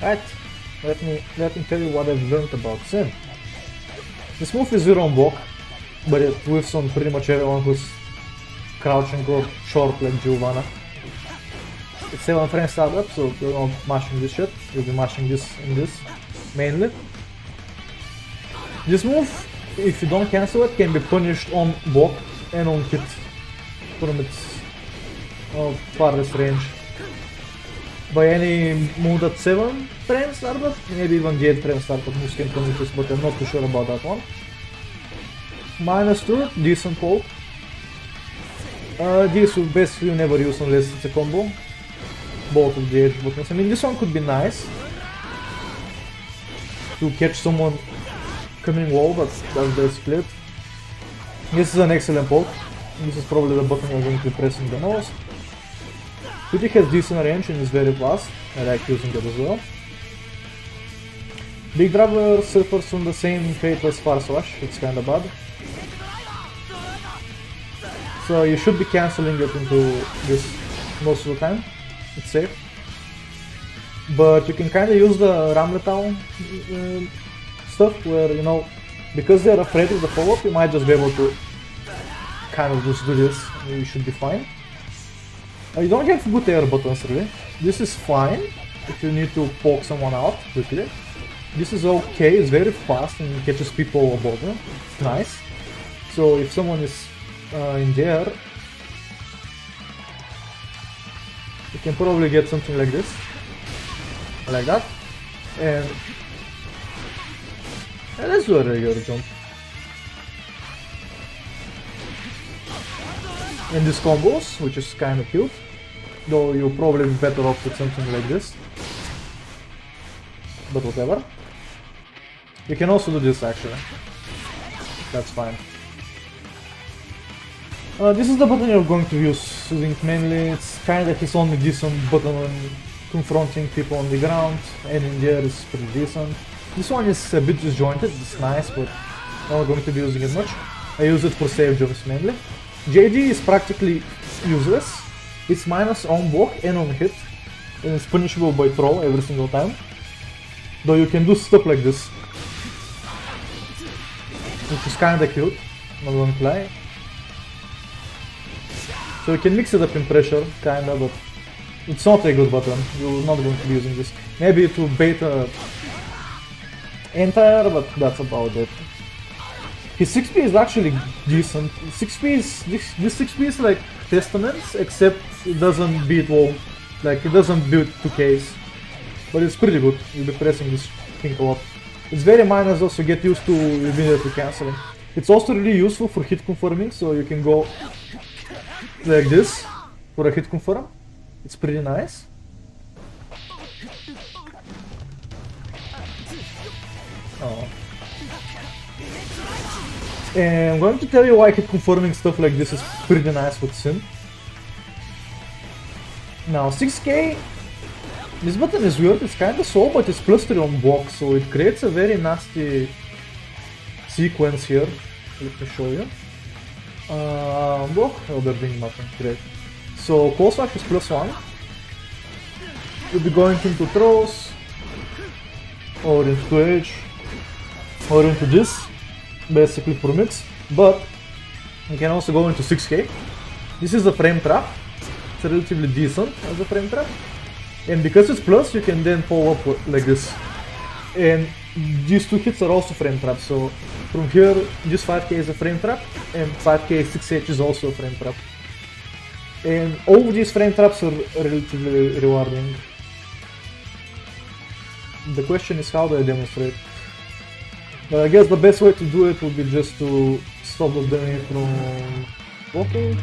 Right, let me tell you what I've learned about Sim. This move is zero on block, but it whiffs on pretty much everyone who's crouching or short like Giovanna. It's 7 frame startup, so you're not mashing this shit, you'll be mashing this and this, mainly. This move, if you don't cancel it, can be punished on block and on hit from its farthest range. By any move at 7 frame startup, maybe even the 8 frame startup moves can punish this, but I'm not too sure about that one. -2, decent hold. This will basically never use unless it's a combo. Both of the edge buttons. I mean, this one could be nice to catch someone coming low, but that's basically it. This is an excellent hold. This is probably the button I'm going to be pressing the most. It has decent range and is very fast. I like using it as well. Big Driver suffers from the same fate as Far Slash, it's kinda bad. So you should be cancelling it into this most of the time. It's safe. But you can kinda use the Ramletown stuff where, you know, because they're afraid of the follow-up, you might just be able to kind of just do this and you should be fine. You don't have good air buttons really. This is fine if you need to poke someone out quickly. This is okay, it's very fast and catches people above you. It's nice. So if someone is in the air, you can probably get something like this. Like that. And let's do a regular jump. In these combos, which is kind of cute, though you'll probably be better off with something like this, but whatever. You can also do this actually, that's fine. This is the button you're going to use using mainly. It's kind of his only decent button when confronting people on the ground, and in the air is pretty decent. This one is a bit disjointed, it's nice, but I'm not going to be using it much. I use it for save jumps mainly. JD is practically useless. It's minus on block and on hit, and it's punishable by throw every single time. Though you can do stuff like this, which is kinda cute, not gonna lie. So you can mix it up in pressure, kinda, but it's not a good button. You're not going to be using this. Maybe to bait a entire, but that's about it. His 6P is actually decent. 6P is this 6P is like Testaments, except it doesn't beat wall, like it doesn't beat 2Ks, but it's pretty good. You'll be pressing this thing a lot. It's very minor, also get used to immediately canceling. It's also really useful for hit confirming, so you can go like this for a hit confirm. It's pretty nice. Oh. And I'm going to tell you why hit confirming stuff like this is pretty nice with Sim. Now 6K, this button is weird, it's kinda slow, but it's +3 on block, so it creates a very nasty sequence here. Let me show you. Block, oh, they're doing nothing, great. So close slash is +1. You'll be going into throws, or into edge, or into this, basically for mix, but you can also go into 6K. This is a frame trap. It's relatively decent as a frame trap, and because it's plus, you can then follow up like this. And these two hits are also frame traps. So from here, this 5K is a frame trap, and 5K 6H is also a frame trap. And all of these frame traps are relatively rewarding. The question is, how do I demonstrate? I guess the best way to do it would be just to stop the enemy from blocking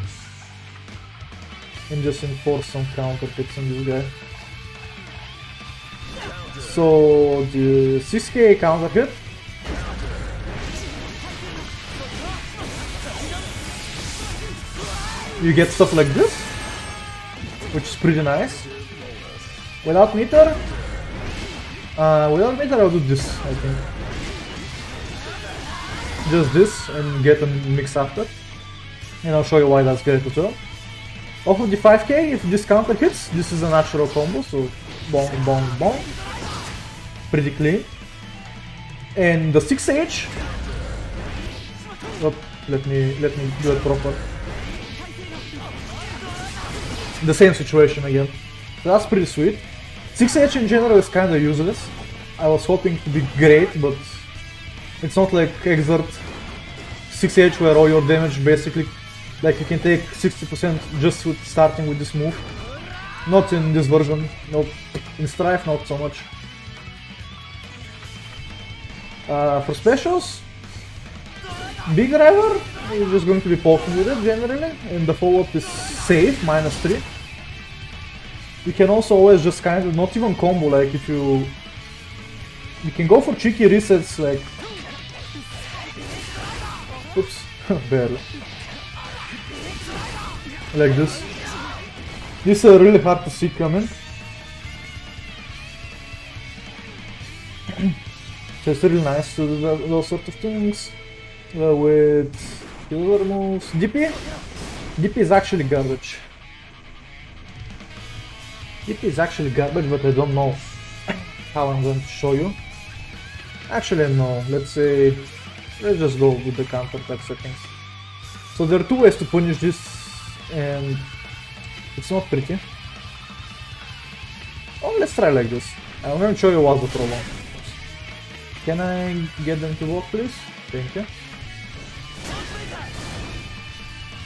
and just enforce some counter hits on this guy. So the 6K counter hit. You get stuff like this, which is pretty nice. Without meter, I'll do this, I think. Just this and get a mix after, and I'll show you why that's great as well. Off of the 5K, if this counter hits, this is a natural combo, so bong bong bong. pretty clean. And the 6H. Oh, let me do it proper. The same situation again. That's pretty sweet. 6H in general is kinda useless. I was hoping to be great, but it's not like Exert 6H where all your damage basically, like you can take 60% just with starting with this move. Not in this version, nope. In Strife, not so much. For specials, Big Driver is just going to be poking with it generally, and the follow-up is safe, -3. You can also always just kind of not even combo, like if you can go for cheeky resets, like oops, barely, like this. These are really hard to see coming. So it's really nice to do those sort of things with other moves. DP is actually garbage. DP is actually garbage, but I don't know how I'm going to show you. Actually, no. Let's just go with the counter attack settings. So there are two ways to punish this, and it's not pretty. Oh, let's try like this. I'm going to show you what's the problem. Can I get them to walk, please? Thank you.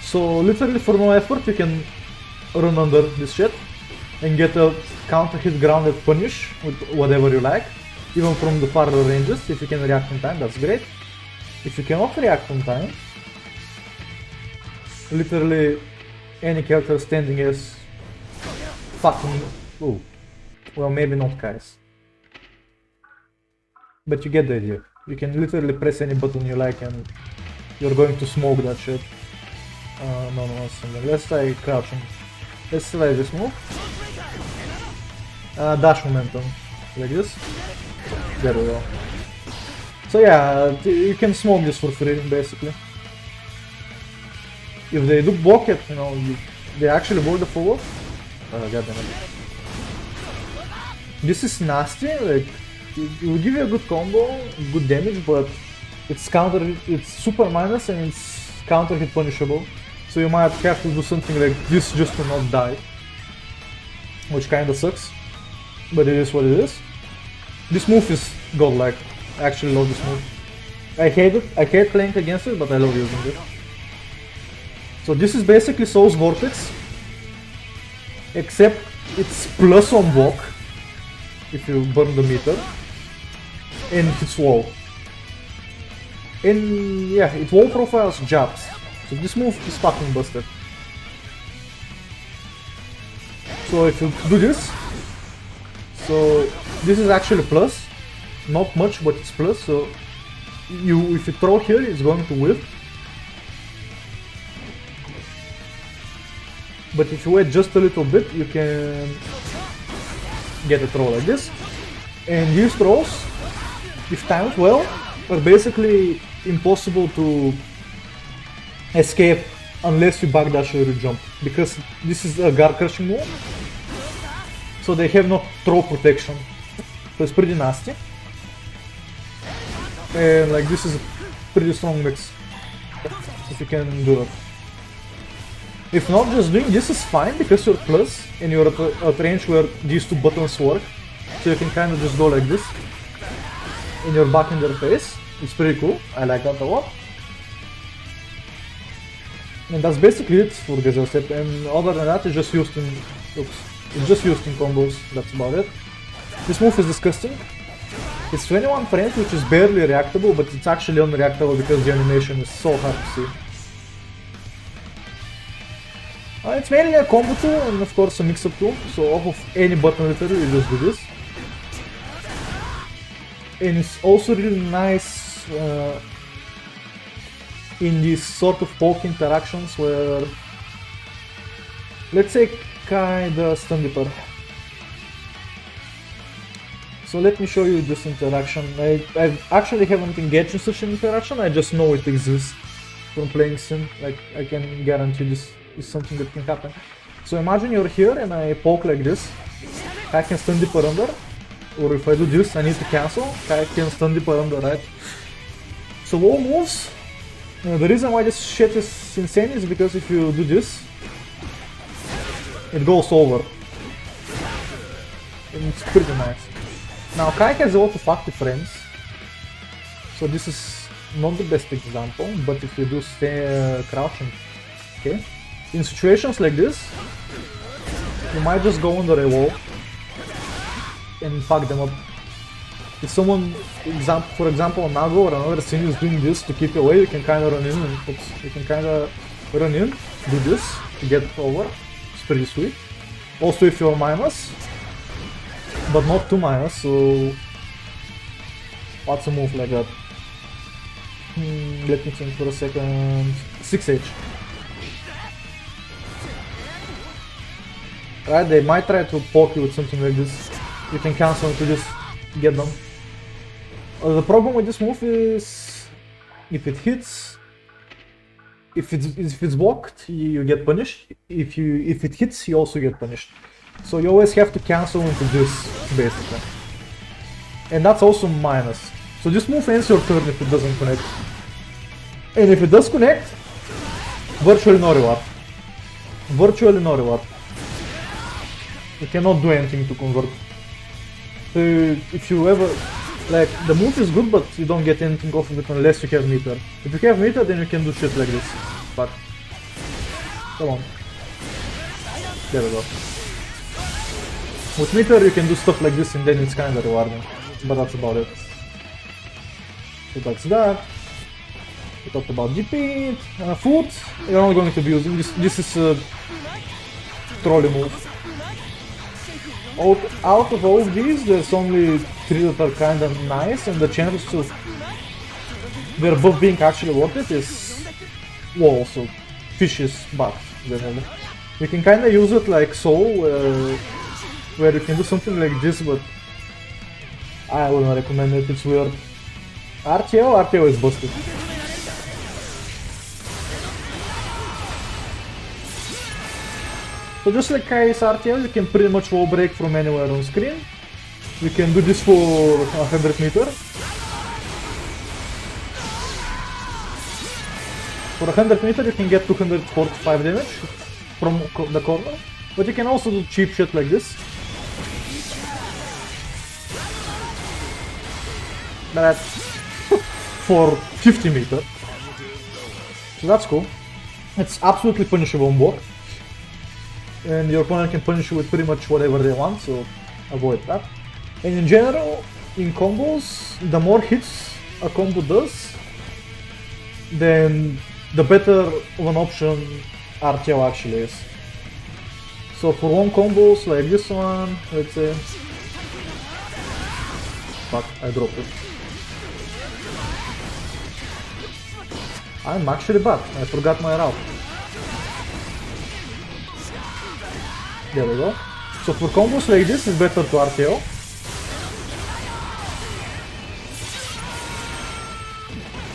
So literally for no effort you can run under this shit and get a counter hit grounded punish with whatever you like, even from the farther ranges. If you can react in time, that's great. If you cannot react in time, literally any character standing as fucking... Ooh. Well, maybe not guys. But you get the idea. You can literally press any button you like and you're going to smoke that shit. No, let's try crouching. Let's try this move. Dash momentum. Like this. There we go. So yeah, you can smoke this for free, basically. If they do block it, you know, they actually avoid the follow-up. Goddammit. This is nasty, like, it will give you a good combo, good damage, but it's super minus and it's counter hit punishable. So you might have to do something like this just to not die. Which kinda sucks. But it is what it is. This move is godlike. I actually love this move. I hate it. I hate playing against it, but I love using it. So this is basically Soul's Vortex. Except it's plus on block. If you burn the meter. And it's wall. And yeah, it wall profiles jabs. So this move is fucking busted. So if you do this, so this is actually plus, not much, but it's plus. So if you throw here, it's going to whiff. But if you wait just a little bit, you can get a throw like this. And these throws, if timed well, are basically impossible to escape unless you backdash or you jump, because this is a guard crushing move, so they have no throw protection, so it's pretty nasty. And like this is a pretty strong mix, if you can do it. If not, just doing this is fine because you're plus and you're at range where these two buttons work, so you can kind of just go like this and you're back in their face. It's pretty cool, I like that a lot. And that's basically it for GGST, and other than that, it's just used in combos, that's about it. This move is disgusting. It's 21 frames, which is barely reactable, but it's actually unreactable because the animation is so hard to see. It's mainly a combo tool and of course a mix-up tool, so off of any button literally you just do this. And it's also really nice in these sort of poke interactions where, let's say, kinda stun dipper. So let me show you this interaction. I actually haven't engaged in such an interaction, I just know it exists from playing Sim. Like, I can guarantee this is something that can happen. So imagine you're here and I poke like this, I can stun dipper under, or if I do this, I need to cancel. I can stun dip around the right. So wall moves. The reason why this shit is insane is because if you do this, it goes over. And it's pretty nice. Now Kai has a lot of active frames, so this is not the best example, but if you do stay crouching, okay? In situations like this, you might just go under a wall and fuck them up. If someone, for example, Nago or another scene is doing this to keep away, you can kinda run in and do this to get over. It's pretty sweet. Also if you're minus, but not too minus, so what's a move like that? Let me think for a second. 6H. Right, they might try to poke you with something like this. You can cancel to just get them. The problem with this move is if it hits, if it's blocked, you get punished. If it hits, you also get punished. So you always have to cancel into this, basically. And that's also minus. So this move ends your turn if it doesn't connect. And if it does connect, virtually no reward. Virtually no reward. You cannot do anything to convert. So if you ever, like, the move is good, but you don't get anything off of it unless you have meter. If you have meter, then you can do shit like this. But come on. There we go. With meter you can do stuff like this and then it's kinda rewarding. But that's about it. So that's that. We talked about GP, food. You're not going to be using this. This is a trolley move. Out of all of these, there's only 3 that are kinda nice, and the chance of they're both being actually worth it is wall, so fishes back generally. You can kinda use it like so, where you can do something like this, but I wouldn't recommend it, it's weird. RTO is busted. So just like Kai's RTO, you can pretty much wall break from anywhere on screen. You can do this for 100 meter. For 100 meter you can get 245 damage from the corner, but you can also do cheap shit like this. But for 50 meter. So that's cool. It's absolutely punishable on block. And your opponent can punish you with pretty much whatever they want, so avoid that. And in general, in combos, the more hits a combo does, then the better of an option RTO actually is. So for long combos like this one, let's say... Fuck, I dropped it. I'm actually bad, I forgot my route. There we go. So for combos like this, it's better to RTO.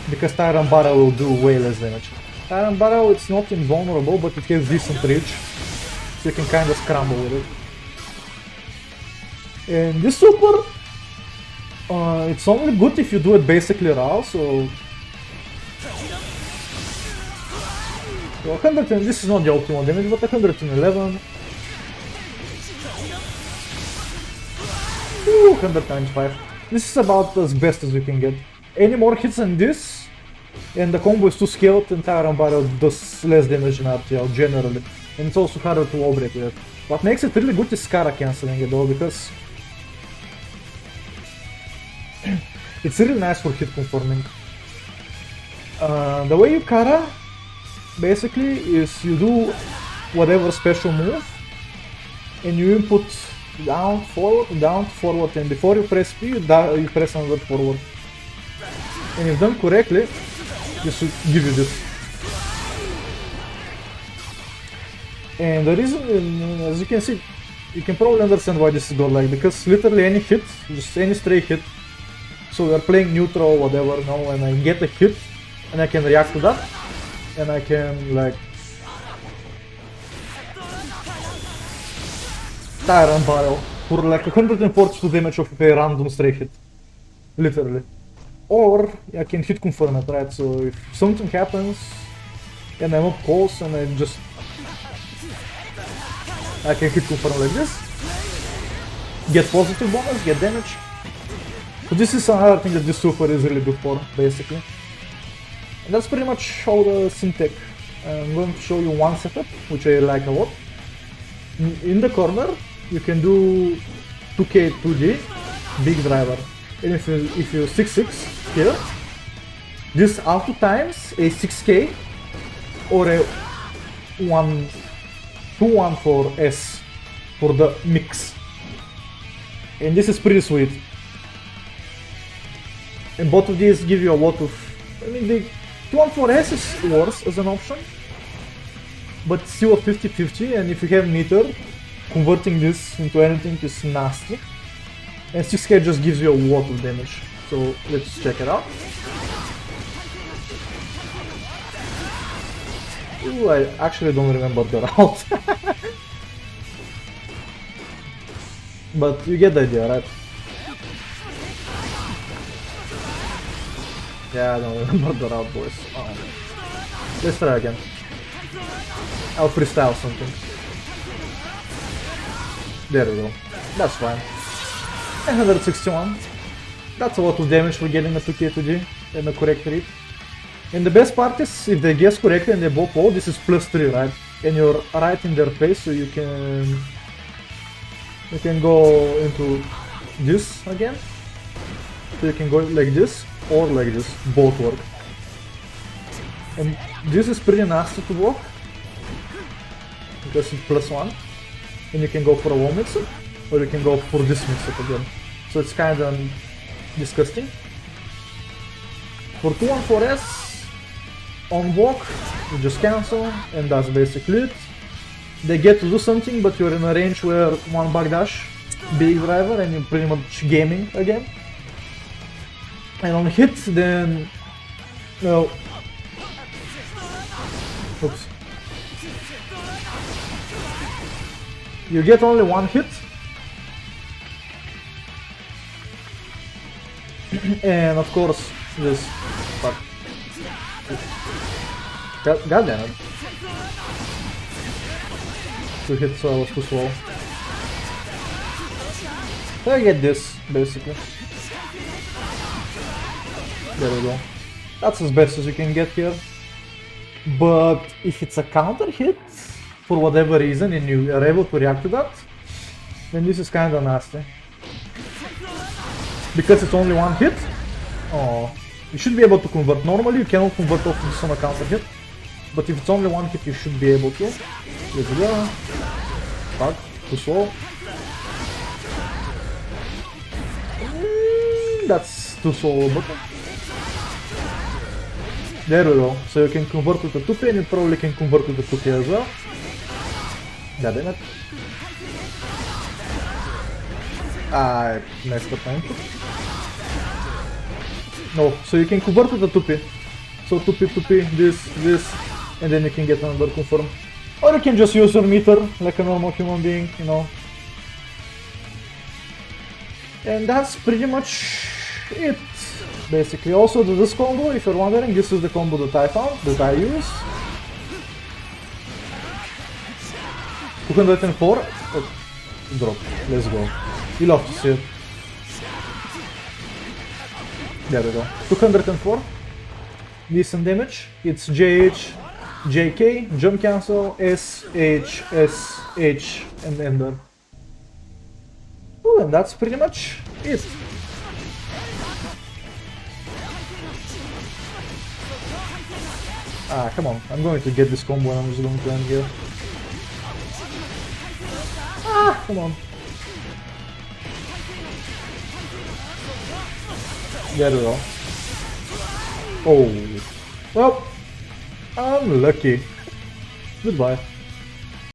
Because Tyrant Barrel will do way less damage. Tyrant Barrel, it's not invulnerable, but it has decent reach. So you can kinda scramble with it. And this super, it's only good if you do it basically raw, so... 100, this is not the optimal damage, but 111. 195. This is about as best as we can get. Any more hits than this, and the combo is too scaled, and Tyrant Barrel does less damage than RTL generally. And it's also harder to wall break with it. What makes it really good is Kara cancelling it though, because it's really nice for hit confirming. The way you Kara basically is you do whatever special move, and you input down, forward, and before you press P, you press another forward. And if done correctly, this should give you this. And the reason, as you can see, you can probably understand why this is godlike, because literally any hit, just any stray hit, so we are playing neutral, whatever, now, and I get a hit, and I can react to that, and I can, like, Tyrant Barrel for like 142 damage of a random stray hit. Literally. Or I can hit confirm it, right? So if something happens and I'm up close and I can hit confirm like this. Get positive bonus, get damage. So this is another thing that this super is really good for, basically. And that's pretty much all the Syntech. I'm going to show you one setup, which I like a lot. In the corner, you can do 2K 2G, big driver. And if you 6-6 here, this auto times a 6K or a 2-1 for S for the mix. And this is pretty sweet. And both of these give you a lot of... I mean, the 2-1 for S is worse as an option, but still a 50-50, and if you have meter, converting this into anything is nasty. And 6K just gives you a lot of damage. So let's check it out. Ooh, I actually don't remember the route. But you get the idea, right? Yeah, I don't remember the route, boys. Oh. Let's try again. I'll freestyle something. There we go. That's fine. 161. That's a lot of damage for getting a 2K 2G and a correct read. And the best part is, if they guess correctly and they both low, this is +3, right? And you're right in their face, so you can go into this again. So you can go like this or like this, both work. And this is pretty nasty to block because it's +1. And you can go for a wall mix-up, or you can go for this mix-up again. So it's kind of disgusting. For 2-1 4S, on block, you just cancel, and that's basically it. They get to do something, but you're in a range where one backdash, big driver, and you're pretty much gaming again. And on hit, then... no. Oops. You get only one hit. And of course, this... fuck. God damn it. 2 hits, so I was too slow. So I get this, basically. There we go. That's as best as you can get here. But if it's a counter hit, for whatever reason, and you are able to react to that, then this is kinda nasty. Because it's only one hit, oh, you should be able to convert. Normally you cannot convert off this on a counter hit, but if it's only one hit, you should be able to. There we go. Fuck, too slow. That's too slow, but... there we go. So you can convert to the 2P, and you probably can convert to the 2K as well. God damn it. I messed up my input. No, so you can convert to the 2P. So 2P, 2P, this, and then you can get another confirm. Or you can just use your meter like a normal human being, you know. And that's pretty much it, basically. Also, this combo, if you're wondering, this is the combo that I found, that I use. 204, oh, drop, let's go. You love to see it. There we go. 204, decent damage. It's JH, JK, jump cancel, S, H, S, H, and ender. Ooh, and that's pretty much it. Ah, come on, I'm going to get this combo and I'm just going to end here. Ah, come on. There we go. Oh. Well, I'm lucky. Goodbye.